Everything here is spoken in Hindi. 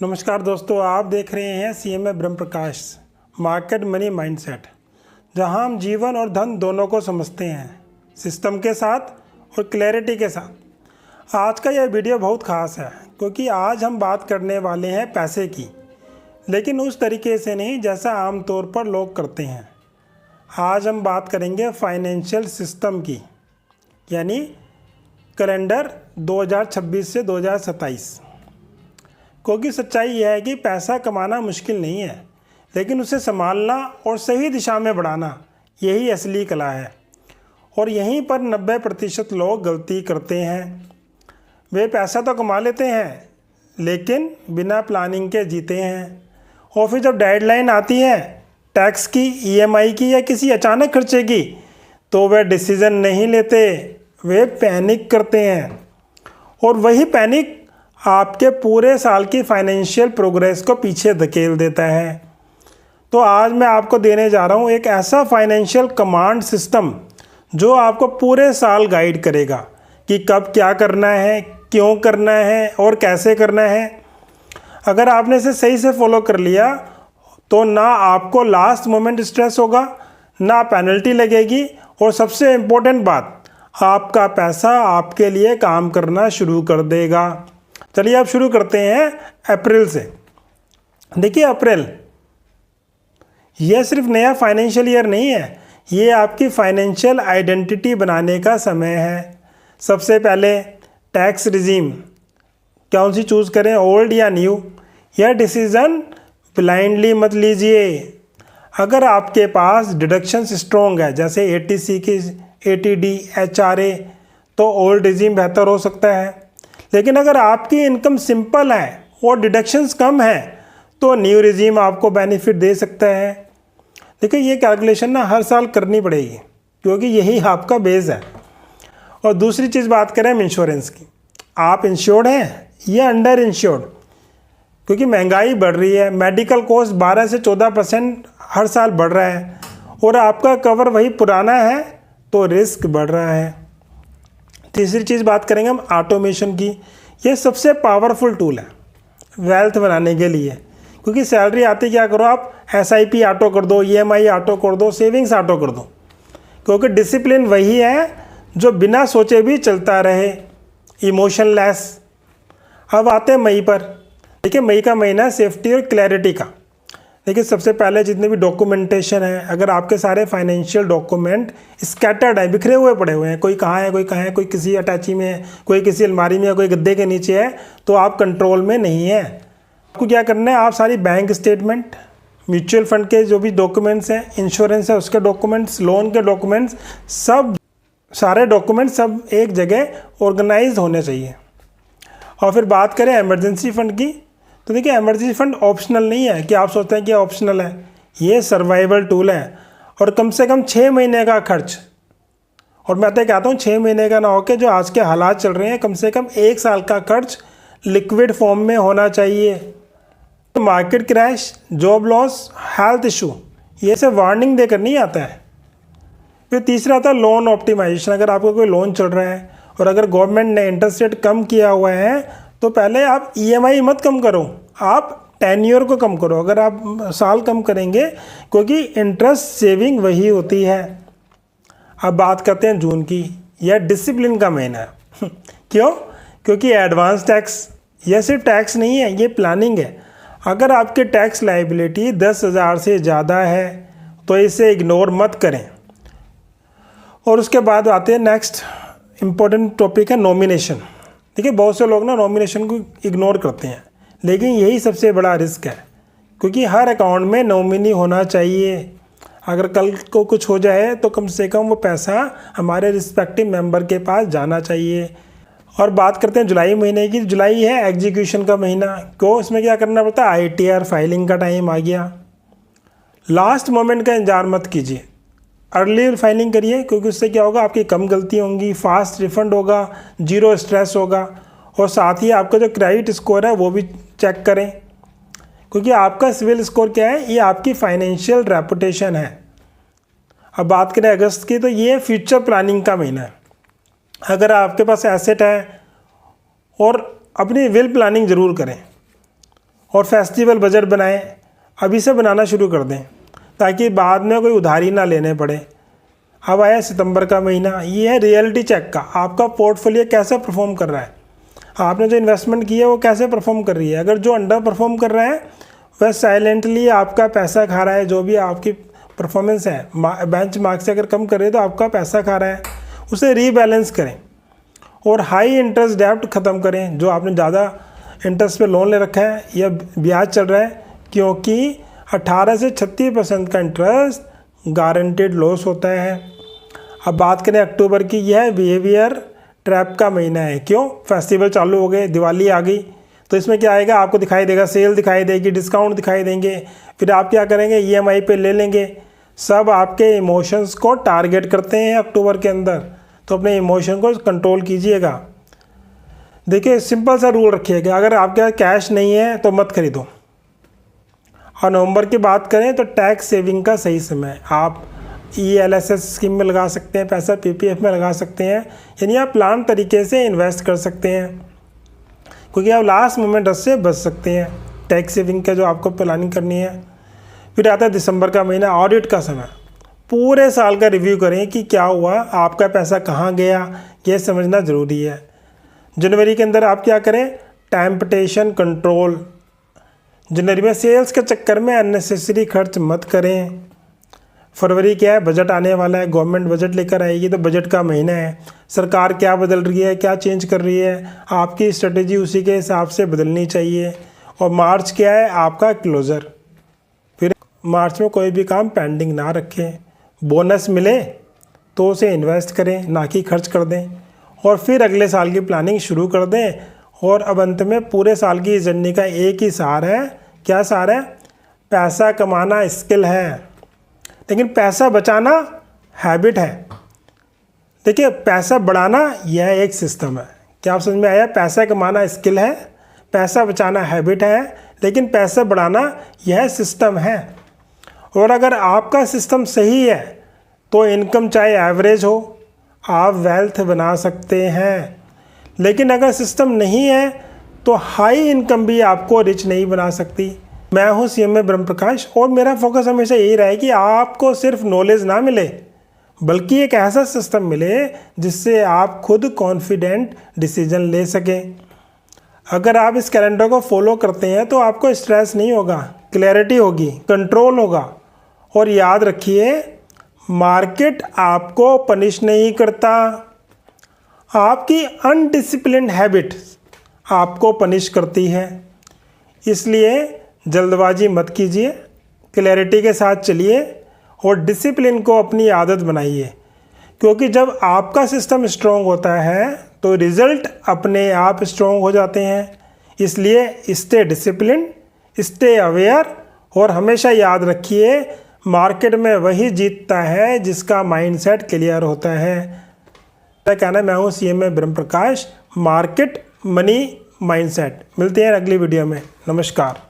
नमस्कार दोस्तों, आप देख रहे हैं CMA ब्रह्म प्रकाश मार्केट मनी माइंडसेट, जहां हम जीवन और धन दोनों को समझते हैं सिस्टम के साथ और क्लैरिटी के साथ। आज का यह वीडियो बहुत ख़ास है क्योंकि आज हम बात करने वाले हैं पैसे की, लेकिन उस तरीके से नहीं जैसा आमतौर पर लोग करते हैं। आज हम बात करेंगे फाइनेंशियल सिस्टम की, यानी कैलेंडर 2026 से 2027। क्योंकि सच्चाई यह है कि पैसा कमाना मुश्किल नहीं है, लेकिन उसे संभालना और सही दिशा में बढ़ाना यही असली कला है। और यहीं पर 90% लोग गलती करते हैं। वे पैसा तो कमा लेते हैं, लेकिन बिना प्लानिंग के जीते हैं। और फिर जब डेडलाइन आती है टैक्स की, EMI की या किसी अचानक खर्चे की, तो वे डिसीज़न नहीं लेते, वे पैनिक करते हैं। और वही पैनिक आपके पूरे साल की फाइनेंशियल प्रोग्रेस को पीछे धकेल देता है। तो आज मैं आपको देने जा रहा हूँ एक ऐसा फाइनेंशियल कमांड सिस्टम जो आपको पूरे साल गाइड करेगा कि कब क्या करना है, क्यों करना है और कैसे करना है। अगर आपने इसे सही से फॉलो कर लिया तो ना आपको लास्ट मोमेंट स्ट्रेस होगा, ना पेनल्टी लगेगी, और सबसे इम्पोर्टेंट बात, आपका पैसा आपके लिए काम करना शुरू कर देगा। चलिए अब शुरू करते हैं अप्रैल से। देखिए, अप्रैल यह सिर्फ नया फाइनेंशियल ईयर नहीं है, ये आपकी फाइनेंशियल आइडेंटिटी बनाने का समय है। सबसे पहले टैक्स रिजीम कौन सी चूज़ करें, ओल्ड या न्यू, यह डिसीज़न ब्लाइंडली मत लीजिए। अगर आपके पास डिडक्शंस स्ट्रॉन्ग है, जैसे ATC की, ATD, HRA, तो ओल्ड रिजीम बेहतर हो सकता है। लेकिन अगर आपकी इनकम सिंपल है और डिडक्शंस कम है तो न्यू रिजीम आपको बेनिफिट दे सकता है। देखिए, ये कैलकुलेशन ना हर साल करनी पड़ेगी क्योंकि यही आपका बेस है। और दूसरी चीज़ बात करें हम इंश्योरेंस की। आप इंश्योर्ड हैं या अंडर इंश्योर्ड? क्योंकि महंगाई बढ़ रही है, मेडिकल कॉस्ट 12 से 14% हर साल बढ़ रहा है, और आपका कवर वही पुराना है तो रिस्क बढ़ रहा है। तीसरी चीज़ बात करेंगे हम ऑटोमेशन की। ये सबसे पावरफुल टूल है वेल्थ बनाने के लिए, क्योंकि सैलरी आती क्या करो आप, SIP ऑटो कर दो, EMI ऑटो कर दो, सेविंग्स ऑटो कर दो, क्योंकि डिसिप्लिन वही है जो बिना सोचे भी चलता रहे, इमोशनलेस। अब आते हैं मई पर। देखिए, मई का महीना सेफ्टी और क्लैरिटी का। देखिए, सबसे पहले जितने भी डॉक्यूमेंटेशन है, अगर आपके सारे फाइनेंशियल डॉक्यूमेंट स्कैटर्ड है, बिखरे हुए पड़े हुए हैं, कोई कहाँ है, कोई कहाँ है, कोई किसी अटैची में है, कोई किसी अलमारी में है, कोई गद्दे के नीचे है, तो आप कंट्रोल में नहीं है। आपको क्या करना है, आप सारी बैंक स्टेटमेंट, म्यूचुअल फंड के जो भी डॉक्यूमेंट्स हैं, इंश्योरेंस है उसके डॉक्यूमेंट्स, लोन के डॉक्यूमेंट्स, सब सारे डॉक्यूमेंट्स सब एक जगह ऑर्गेनाइज होने चाहिए। और फिर बात करें इमरजेंसी फंड की, तो देखिए, इमरजेंसी फंड ऑप्शनल नहीं है कि आप सोचते हैं कि ऑप्शनल है। ये सर्वाइवल टूल है, और कम से कम 6 महीने का खर्च, और मैं तो कहता हूँ 6 महीने का ना हो के जो आज के हालात चल रहे हैं, कम से कम 1 साल का खर्च लिक्विड फॉर्म में होना चाहिए। तो market crash, job loss, health issue, ये सब वार्निंग देकर नहीं आता है। फिर तीसरा आता है लोन ऑप्टिमाइजेशन। अगर आपको कोई लोन चल रहा है और अगर गवर्नमेंट ने इंटरेस्ट रेट कम किया हुआ है, तो पहले आप EMI मत कम करो, आप टेन्योर को कम करो। अगर आप साल कम करेंगे, क्योंकि इंटरेस्ट सेविंग वही होती है। अब बात करते हैं जून की। यह डिसिप्लिन का महीना है। क्यों? क्योंकि एडवांस टैक्स, यह सिर्फ टैक्स नहीं है, ये प्लानिंग है। अगर आपकी टैक्स लायबिलिटी 10,000 से ज़्यादा है तो इसे इग्नोर मत करें। और उसके बाद आते हैं नेक्स्ट इम्पोर्टेंट टॉपिक है नॉमिनेशन। देखिए, बहुत से लोग ना नॉमिनेशन को इग्नोर करते हैं, लेकिन यही सबसे बड़ा रिस्क है, क्योंकि हर अकाउंट में नॉमिनी होना चाहिए। अगर कल को कुछ हो जाए तो कम से कम वो पैसा हमारे रिस्पेक्टिव मेंबर के पास जाना चाहिए। और बात करते हैं जुलाई महीने की। जुलाई है एग्जीक्यूशन का महीना। क्यों? इसमें क्या करना पड़ता है, ITR फाइलिंग का टाइम आ गया। लास्ट मोमेंट का इंतजार मत कीजिए, अर्ली फाइलिंग करिए, क्योंकि उससे क्या होगा, आपकी कम गलती होंगी, फास्ट रिफंड होगा, जीरो स्ट्रेस होगा। और साथ ही आपका जो क्रेडिट स्कोर है वो भी चेक करें, क्योंकि आपका सिविल स्कोर क्या है, ये आपकी फाइनेंशियल रेपुटेशन है। अब बात करें अगस्त की, तो ये फ्यूचर प्लानिंग का महीना है। अगर आपके पास एसेट है और अपनी विल प्लानिंग ज़रूर करें, और फेस्टिवल बजट बनाएं, अभी से बनाना शुरू कर दें ताकि बाद में कोई उधारी ना लेने पड़े। अब आया सितंबर का महीना, ये है रियलिटी चेक का, आपका पोर्टफोलियो कैसे परफॉर्म कर रहा है, आपने जो इन्वेस्टमेंट की है वो कैसे परफॉर्म कर रही है। अगर जो अंडर परफॉर्म कर रहा है वह साइलेंटली आपका पैसा खा रहा है, जो भी आपकी परफॉर्मेंस है बेंच मार्क से अगर कम कर रहे हैं तो आपका पैसा खा रहा है, उसे रीबैलेंस करें और हाई इंटरेस्ट डेब्ट ख़त्म करें। जो आपने ज़्यादा इंटरेस्ट पे लोन ले रखा है या ब्याज चल रहा है, क्योंकि 18 से 36% का इंटरेस्ट गारंटेड लॉस होता है। अब बात करें अक्टूबर की, यह बिहेवियर ट्रैप का महीना है। क्यों? फेस्टिवल चालू हो गए, दिवाली आ गई, तो इसमें क्या आएगा, आपको दिखाई देगा, सेल दिखाई देगी, डिस्काउंट दिखाई देंगे, फिर आप क्या करेंगे, EMI पे ले लेंगे। सब आपके इमोशंस को टारगेट करते हैं अक्टूबर के अंदर, तो अपने इमोशन को कंट्रोल कीजिएगा। देखिए सिंपल सा रूल रखिएगा, अगर आपके पास कैश नहीं है तो मत खरीदो। और नवंबर की बात करें तो टैक्स सेविंग का सही समय, आप ELSS स्कीम में लगा सकते हैं पैसा, PPF में लगा सकते हैं, यानी आप प्लान तरीके से इन्वेस्ट कर सकते हैं, क्योंकि आप लास्ट मोमेंट से बच सकते हैं टैक्स सेविंग का जो आपको प्लानिंग करनी है। फिर आता है दिसंबर का महीना, ऑडिट का समय। पूरे साल का रिव्यू करें कि क्या हुआ, आपका पैसा कहाँ गया, ये समझना ज़रूरी है। जनवरी के अंदर आप क्या करें, टेम्पटेशन कंट्रोल। जनवरी में सेल्स के चक्कर में अननेसेसरी खर्च मत करें। फरवरी क्या है, बजट आने वाला है, गवर्नमेंट बजट लेकर आएगी, तो बजट का महीना है। सरकार क्या बदल रही है, क्या चेंज कर रही है, आपकी स्ट्रेटेजी उसी के हिसाब से बदलनी चाहिए। और मार्च क्या है, आपका क्लोज़र। फिर मार्च में कोई भी काम पेंडिंग ना रखें, बोनस मिले तो उसे इन्वेस्ट करें, ना कि खर्च कर दें। और फिर अगले साल की प्लानिंग शुरू कर दें। और अब अंत में पूरे साल की जर्नी का एक ही सार है, क्या सार है, पैसा कमाना स्किल है लेकिन पैसा बचाना हैबिट है। देखिए पैसा बढ़ाना यह एक सिस्टम है। क्या आप समझ में आया? पैसा कमाना स्किल है, पैसा बचाना हैबिट है, लेकिन पैसा बढ़ाना यह सिस्टम है। और अगर आपका सिस्टम सही है तो इनकम चाहे एवरेज हो, आप वेल्थ बना सकते हैं। लेकिन अगर सिस्टम नहीं है तो हाई इनकम भी आपको रिच नहीं बना सकती। मैं हूं CMA ब्रह्म प्रकाश और मेरा फोकस हमेशा यही रहा है कि आपको सिर्फ नॉलेज ना मिले बल्कि एक ऐसा सिस्टम मिले जिससे आप खुद कॉन्फिडेंट डिसीजन ले सकें। अगर आप इस कैलेंडर को फॉलो करते हैं तो आपको स्ट्रेस नहीं होगा, क्लैरिटी होगी, कंट्रोल होगा। और याद रखिए, मार्केट आपको पनिश नहीं करता, आपकी अनडिसिप्लिन्ड हैबिट आपको पनिश करती है। इसलिए जल्दबाजी मत कीजिए, क्लैरिटी के साथ चलिए और डिसिप्लिन को अपनी आदत बनाइए, क्योंकि जब आपका सिस्टम स्ट्रॉन्ग होता है तो रिज़ल्ट अपने आप स्ट्रॉन्ग हो जाते हैं। इसलिए स्टे डिसिप्लिन, स्टे अवेयर और हमेशा याद रखिए, मार्केट में वही जीतता है जिसका माइंडसेट क्लियर होता है। मेरा कहना है, मैं हूँ CMA ब्रह्म प्रकाश, मार्केट मनी माइंडसेट। मिलते हैं अगली वीडियो में। नमस्कार।